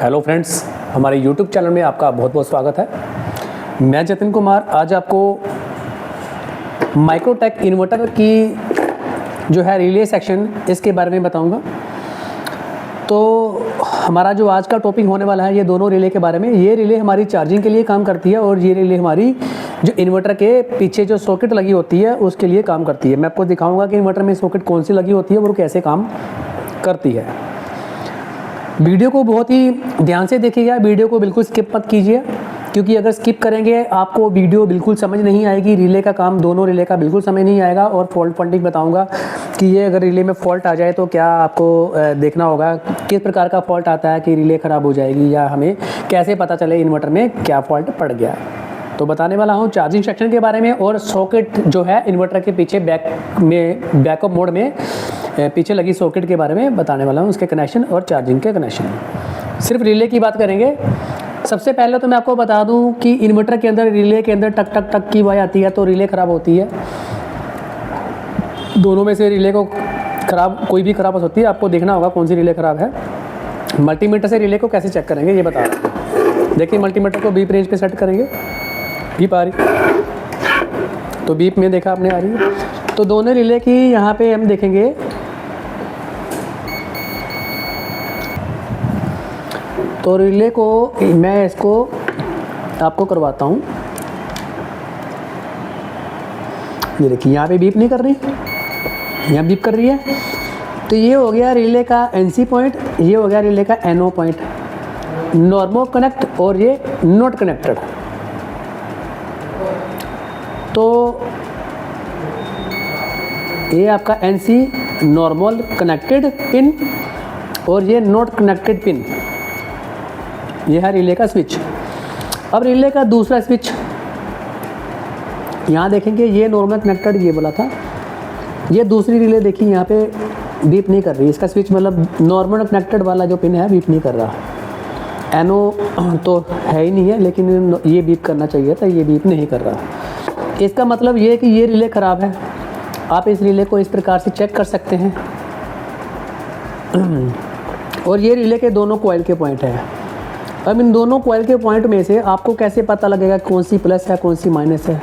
Hello friends, हमारे YouTube channel में आपका बहुत बहुत स्वागत है। मैं जतिन कुमार आज आपको माइक्रोटेक इन्वर्टर की जो है रिले सेक्शन इसके बारे में बताऊंगा। तो हमारा जो आज का टॉपिक होने वाला है ये दोनों रिले के बारे में। ये रिले हमारी चार्जिंग के लिए काम करती है और ये रिले हमारी जो इन्वर्टर के पीछे जो सॉकेट लगी होती है उसके लिए काम करती है। मैं आपको दिखाऊंगा कि इन्वर्टर में सॉकेट कौन सी लगी होती है और वो कैसे काम करती है। वीडियो को बहुत ही ध्यान से देखिएगा, वीडियो को बिल्कुल स्किप मत कीजिए, क्योंकि अगर स्किप करेंगे आपको वीडियो बिल्कुल समझ नहीं आएगी। रिले का काम, दोनों रिले का बिल्कुल समझ नहीं आएगा। और फॉल्ट फंडिंग बताऊंगा कि ये अगर रिले में फॉल्ट आ जाए तो क्या आपको देखना होगा, किस प्रकार का फॉल्ट आता है कि रिले ख़राब हो जाएगी, या हमें कैसे पता चले इन्वर्टर में क्या फॉल्ट पड़ गया। तो बताने वाला हूँ चार्जिंग सेक्शन के बारे में और सॉकेट जो है इन्वर्टर के पीछे बैकअप मोड में पीछे लगी सॉकेट के बारे में बताने वाला हूँ, उसके कनेक्शन और चार्जिंग के कनेक्शन। सिर्फ रिले की बात करेंगे। सबसे पहले तो मैं आपको बता दूं कि इन्वर्टर के अंदर रिले के अंदर टक टक टक की आवाज़ आती है तो रिले ख़राब होती है। दोनों में से रिले को कोई भी ख़राब हो सकती है। आपको देखना होगा कौन सी रिले ख़राब है। मल्टीमीटर से रिले को कैसे चेक करेंगे ये बता रहा हूँ। देखिए, मल्टीमीटर को बीप रेंज पे सेट करेंगे, बीप आ रही तो बीप में देखा आपने आ रही है। तो दोनों रिले की यहाँ पे हम देखेंगे तो रिले को मैं इसको आपको करवाता हूँ। ये देखिए, यहाँ पे बीप नहीं कर रही, यहाँ बीप कर रही है। तो ये हो गया रिले का एनसी पॉइंट, ये हो गया रिले का एनओ पॉइंट, नॉर्मल कनेक्ट और ये नॉट कनेक्टेड। तो ये आपका एनसी नॉर्मल कनेक्टेड पिन और ये नॉट कनेक्टेड पिन, ये है रिले का स्विच। अब रिले का दूसरा स्विच यहाँ देखेंगे, ये नॉर्मल कनेक्टेड ये बोला था। ये दूसरी रिले देखिए यहाँ पे बीप नहीं कर रही। इसका स्विच मतलब नॉर्मल कनेक्टेड वाला जो पिन है बीप नहीं कर रहा। एनओ तो है ही नहीं है, लेकिन ये बीप करना चाहिए था, ये बीप नहीं कर रहा। इसका मतलब ये है कि ये रिले ख़राब है। आप इस रिले को इस प्रकार से चेक कर सकते हैं। और ये रिले के दोनों कॉइल के पॉइंट है। अब इन दोनों कॉइल के पॉइंट में से आपको कैसे पता लगेगा कौन सी प्लस है कौन सी माइनस है।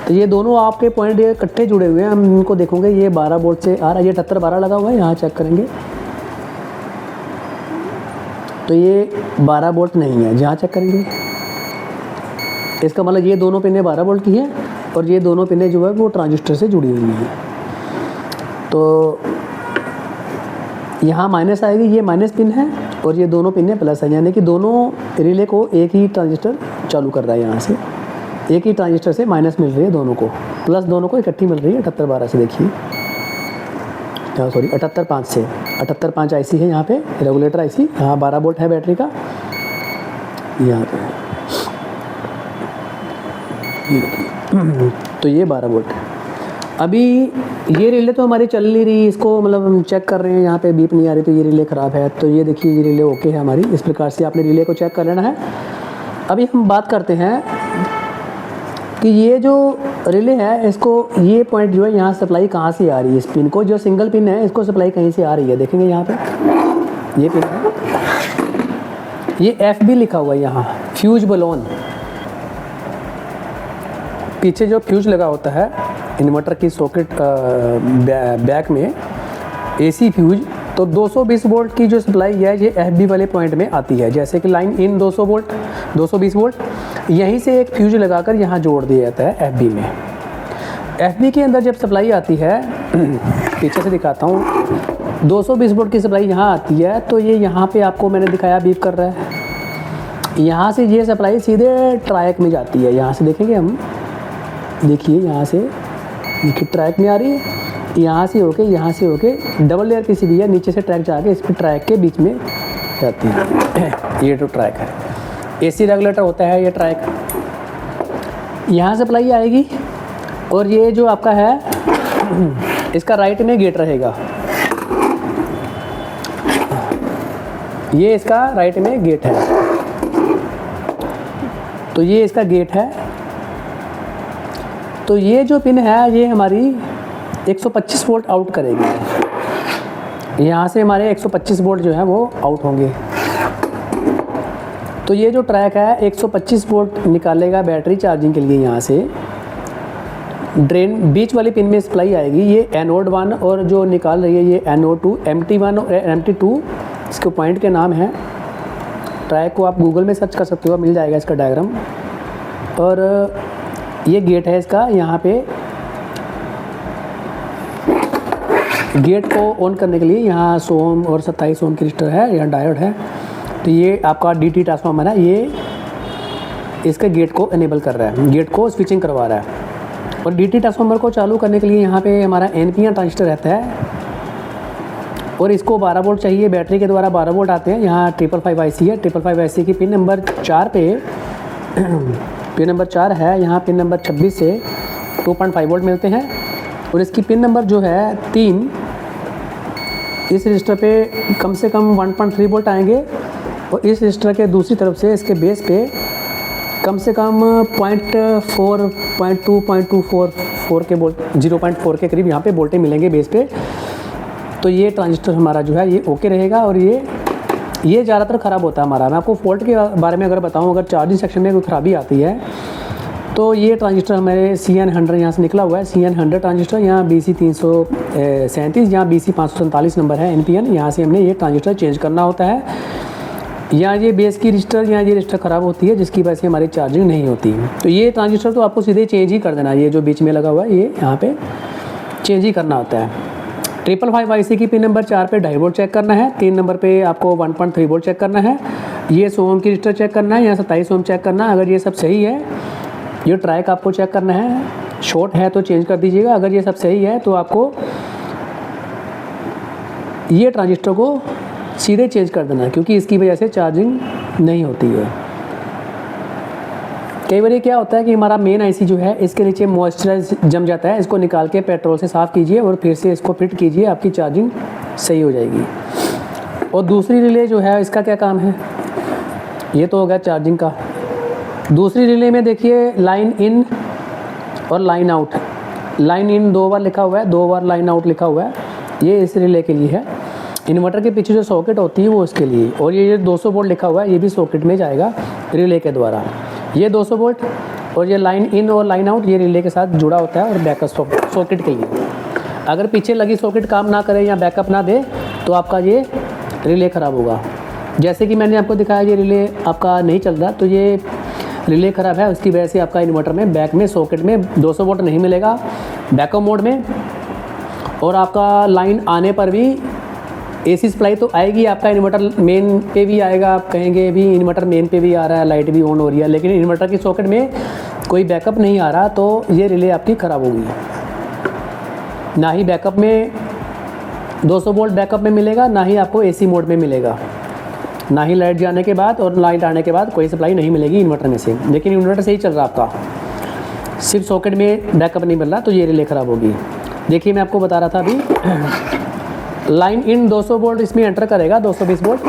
तो ये दोनों आपके पॉइंट इकट्ठे जुड़े हुए हैं, हम इनको देखोगे। ये 12 वोल्ट से आ रहा है, ये 78-12 लगा हुआ है, यहाँ चेक करेंगे तो ये 12 वोल्ट नहीं है। जहाँ चेक करेंगे इसका मतलब ये दोनों पिनें 12 वोल्ट की हैं और ये दोनों पिनें जो है वो ट्रांजिस्टर से जुड़ी हुई हैं। तो यहाँ माइनस आएगी, ये माइनस पिन है और ये दोनों पिनें प्लस है, यानी कि दोनों रिले को एक ही ट्रांजिस्टर चालू कर रहा है। यहाँ से एक ही ट्रांजिस्टर से माइनस मिल रही है दोनों को, प्लस दोनों को इकट्ठी मिल रही है 78-12 से। देखिए, सॉरी 78-5 से, 78-5 आईसी है यहाँ पे रेगुलेटर आईसी। यहाँ 12 वोल्ट है बैटरी का यहाँ पे, तो ये 12 वोल्ट है। अभी ये रिले तो हमारी चल नहीं रही, इसको मतलब हम चेक कर रहे हैं, यहाँ पे बीप नहीं आ रही, तो ये रिले ख़राब है। तो ये देखिए, ये रिले ओके है हमारी। इस प्रकार से आपने रिले को चेक कर लेना है। अभी हम बात करते हैं कि ये जो रिले है इसको, ये पॉइंट जो है यहाँ सप्लाई कहाँ से आ रही है। इस पिन को, जो सिंगल पिन है, इसको सप्लाई कहीं से आ रही है। देखेंगे यहाँ पे ये पिन है, ये FB लिखा हुआ है यहाँ, फ्यूज बलोन। पीछे जो फ्यूज लगा होता है इन्वर्टर की सॉकेट बैक में, AC फ्यूज, तो 220 वोल्ट की जो सप्लाई है ये FB वाले पॉइंट में आती है। जैसे कि लाइन इन 200 वोल्ट 220 वोल्ट, यहीं से एक फ्यूज लगाकर यहाँ जोड़ दिया जाता है FB में। FB के अंदर जब सप्लाई आती है, पीछे से दिखाता हूँ, 220 वोल्ट की सप्लाई यहाँ आती है। तो ये यहाँ पे आपको मैंने दिखाया बीप कर रहा है। यहाँ से ये सप्लाई सीधे ट्रैक में जाती है। यहाँ से देखेंगे हम, देखिए यहाँ से, देखिए ट्रैक में आ रही है, यहाँ से होके डबल लेयर PCB है, नीचे से ट्रैक जाके इस पर ट्रैक के बीच में जाती है। ये तो ट्रैक है, AC रेगुलेटर होता है ये ट्रैक। यहाँ सप्लाई आएगी और ये जो आपका है इसका राइट में गेट रहेगा। ये इसका राइट में गेट है, तो ये इसका गेट है। तो ये जो पिन है ये हमारी 125 वोल्ट आउट करेगी। यहाँ से हमारे 125 वोल्ट जो है वो आउट होंगे। तो ये जो ट्रैक है 125 वोल्ट निकालेगा बैटरी चार्जिंग के लिए। यहाँ से ड्रेन बीच वाली पिन में सप्लाई आएगी, ये एनोड 1 और जो निकाल रही है ये एनोड 2, MT1 और MT2 इसके पॉइंट के नाम हैं। ट्रैक को आप गूगल में सर्च कर सकते हो, मिल जाएगा इसका डायग्राम। और ये गेट है इसका, यहाँ पे गेट को ऑन करने के लिए यहाँ 100 ओम और 27 ओम की रजिस्टर है, यहाँ डायोड है। तो ये आपका DT ट्रांसफार्मर है, ये इसके गेट को इनेबल कर रहा है, गेट को स्विचिंग करवा रहा है। और DT ट्रांसफार्मर को चालू करने के लिए यहाँ पे हमारा NPN ट्रांजिस्टर रहता है और इसको 12 वोल्ट चाहिए, बैटरी के द्वारा 12 वोल्ट आते हैं। यहाँ 555 IC है, 555 IC की पिन नंबर 4 पे पिन नंबर 4 है, यहाँ पिन नंबर 26 से 2.5 वोल्ट मिलते हैं। और इसकी पिन नंबर जो है 3, इस रजिस्टर पे कम से कम 1.3 वोल्ट आएंगे और इस रजिस्टर के दूसरी तरफ से इसके बेस पे कम से कम 0.4, 0.2, 0.244 के वोल्ट, 0.4 के करीब यहाँ पे वोल्टेज मिलेंगे बेस पे। तो ये ट्रांजिस्टर हमारा जो है ये ओके रहेगा। और ये ज़्यादातर ख़राब होता है हमारा। मैं आपको फॉल्ट के बारे में अगर बताऊँ, अगर चार्जिंग सेक्शन में कोई ख़राबी आती है तो ये ट्रांजिस्टर हमारे CN100 यहाँ से निकला हुआ है, CN100 ट्रांजिस्टर, यहाँ BC 337, यहाँ BC 547 नंबर है NPN। यहाँ से हमने ये ट्रांजिस्टर चेंज करना होता है। यहाँ ये बेस की रजिस्टर, यहाँ ये रजिस्टर ख़राब होती है जिसकी वजह से हमारी चार्जिंग नहीं होती। तो ये ट्रांजिस्टर तो आपको सीधे चेंज ही कर देना है, ये जो बीच में लगा हुआ है ये यहाँ पे चेंज ही करना होता है। 555 IC की पिन नंबर 4 पे 2.5 वोल्ट चेक करना है, 3 नंबर पे आपको 1.3 वोल्ट चेक करना है, ये 100 ओम की रजिस्टर चेक करना है, यहाँ 27 ओम चेक करना है। अगर ये सब सही है, ये ट्रैक आपको चेक करना है, शॉर्ट है तो चेंज कर दीजिएगा। अगर ये सब सही है तो आपको ये ट्रांजिस्टर को सीधे चेंज कर देना है, क्योंकि इसकी वजह से चार्जिंग नहीं होती है। कई बार ये क्या होता है कि हमारा मेन IC जो है इसके नीचे मॉइस्चराइज जम जाता है, इसको निकाल के पेट्रोल से साफ़ कीजिए और फिर से इसको फिट कीजिए, आपकी चार्जिंग सही हो जाएगी। और दूसरी रिले जो है इसका क्या काम है, ये तो हो गया चार्जिंग का। दूसरी रिले में देखिए लाइन इन और लाइन आउट। लाइन इन 2 बार लिखा हुआ है, 2 बार लाइन आउट लिखा हुआ है, ये इस रिले के लिए है। इन्वर्टर के पीछे जो सॉकेट होती है वो इसके लिए। और ये 200 वोल्ट लिखा हुआ है, ये भी सॉकेट में जाएगा रिले के द्वारा। ये 200 वोल्ट और ये लाइन इन और लाइन आउट ये रिले के साथ जुड़ा होता है और बैकअप सॉकेट के लिए। अगर पीछे लगी सॉकेट काम ना करे या बैकअप ना दे तो आपका ये रिले ख़राब होगा। जैसे कि मैंने आपको दिखाया ये रिले आपका नहीं चल रहा, तो ये रिले ख़राब है, उसकी वजह से आपका इन्वर्टर में बैक में सॉकेट में 200 वोल्ट नहीं मिलेगा बैकअप मोड में। और आपका लाइन आने पर भी AC सप्लाई तो आएगी, आपका इन्वर्टर मेन पे भी आएगा। आप कहेंगे भी इन्वर्टर मेन पे भी आ रहा है, लाइट भी ऑन हो रही है, लेकिन इन्वर्टर की सॉकेट में कोई बैकअप नहीं आ रहा, तो ये रिले आपकी ख़राब होगी। ना ही बैकअप में 200 वोल्ट बैकअप में मिलेगा, ना ही आपको AC मोड में मिलेगा, ना ही लाइट जाने के बाद और लाइट आने के बाद कोई सप्लाई नहीं मिलेगी इन्वर्टर में से। लेकिन इन्वर्टर सही चल रहा आपका, सिर्फ सॉकेट में बैकअप नहीं मिल रहा, तो ये रिले ख़राब होगी। देखिए मैं आपको बता रहा था अभी, लाइन इन 200 वोल्ट इसमें एंटर करेगा, 220 वोल्ट,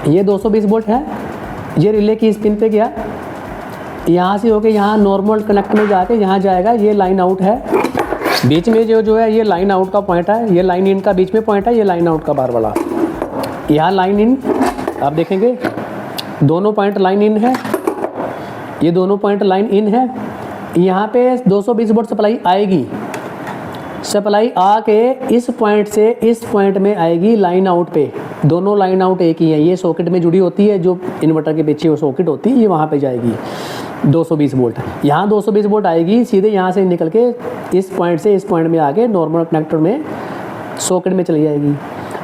ये 220 वोल्ट है। ये रिले की स्पिन पे गया, यहाँ से होके यहाँ नॉर्मल कनेक्ट में जाके यहाँ जाएगा, ये लाइन आउट है। बीच में जो है ये लाइन आउट का पॉइंट है, ये लाइन इन का बीच में पॉइंट है, ये लाइन आउट का बार वाला। यहाँ लाइन इन आप देखेंगे, दोनों पॉइंट लाइन इन है, ये दोनों पॉइंट लाइन इन है। यहाँ पे 220 वोल्ट सप्लाई आएगी, सप्लाई आके इस पॉइंट से इस पॉइंट में आएगी लाइन आउट पे। दोनों लाइन आउट एक ही है, ये सॉकेट में जुड़ी होती है, जो इन्वर्टर के पीछे वो सॉकेट होती है, ये वहाँ पे जाएगी 220 वोल्ट। यहाँ 220 वोल्ट आएगी, सीधे यहाँ से निकल के इस पॉइंट से इस पॉइंट में आके नॉर्मल कनेक्टर में सॉकेट में चली जाएगी।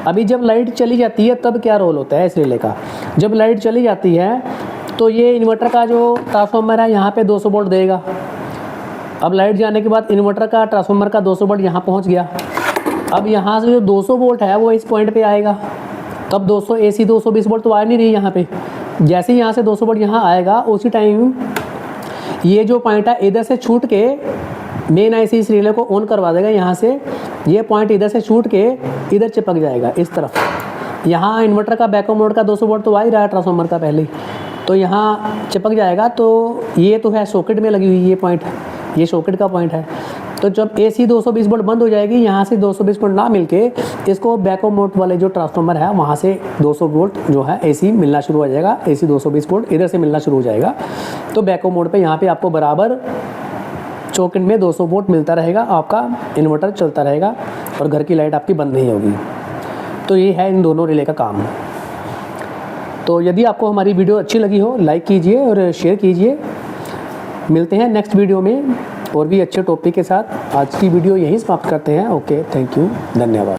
अभी जब लाइट चली जाती है तब क्या रोल होता है इस रिले का, जब लाइट चली जाती है तो ये इन्वर्टर का जो ट्रांसफार्मर है यहाँ पे 200 वोल्ट देगा। अब लाइट जाने के बाद इन्वर्टर का ट्रांसफार्मर का 200 वोल्ट यहाँ पहुँच गया। अब यहाँ से जो 200 वोल्ट है वो इस पॉइंट पे आएगा, तब 200 AC 220 वोल्ट तो आ नहीं रही यहाँ पे। जैसे ही यहाँ से 200 वोल्ट यहाँ आएगा, उसी टाइम ये जो पॉइंट है इधर से छूट के मेन IC इस रिले को ऑन करवा देगा। यहाँ से ये पॉइंट इधर से छूट के इधर चिपक जाएगा इस तरफ। यहाँ इन्वर्टर का बैकअप मोड का 200 वोल्ट तो आ ही रहा है ट्रांसफार्मर का पहले, तो यहाँ चिपक जाएगा। तो ये तो है सॉकेट में लगी हुई ये पॉइंट, ये सॉकेट का पॉइंट है। तो जब AC 220 वोल्ट बंद हो जाएगी, यहाँ से 220 वोल्ट ना मिलके इसको बैको मोड वाले जो ट्रांसफार्मर है वहाँ से 200 वोल्ट जो है AC मिलना शुरू हो जाएगा। AC 220 वोल्ट इधर से मिलना शुरू हो जाएगा। तो बैको मोड पे यहाँ पे आपको बराबर चौकिन में 200 वोल्ट मिलता रहेगा, आपका इन्वर्टर चलता रहेगा और घर की लाइट आपकी बंद नहीं होगी। तो ये है इन दोनों रिले का काम। तो यदि आपको हमारी वीडियो अच्छी लगी हो, लाइक कीजिए और शेयर कीजिए। मिलते हैं नेक्स्ट वीडियो में और भी अच्छे टॉपिक के साथ। आज की वीडियो यहीं समाप्त करते हैं। ओके, थैंक यू, धन्यवाद।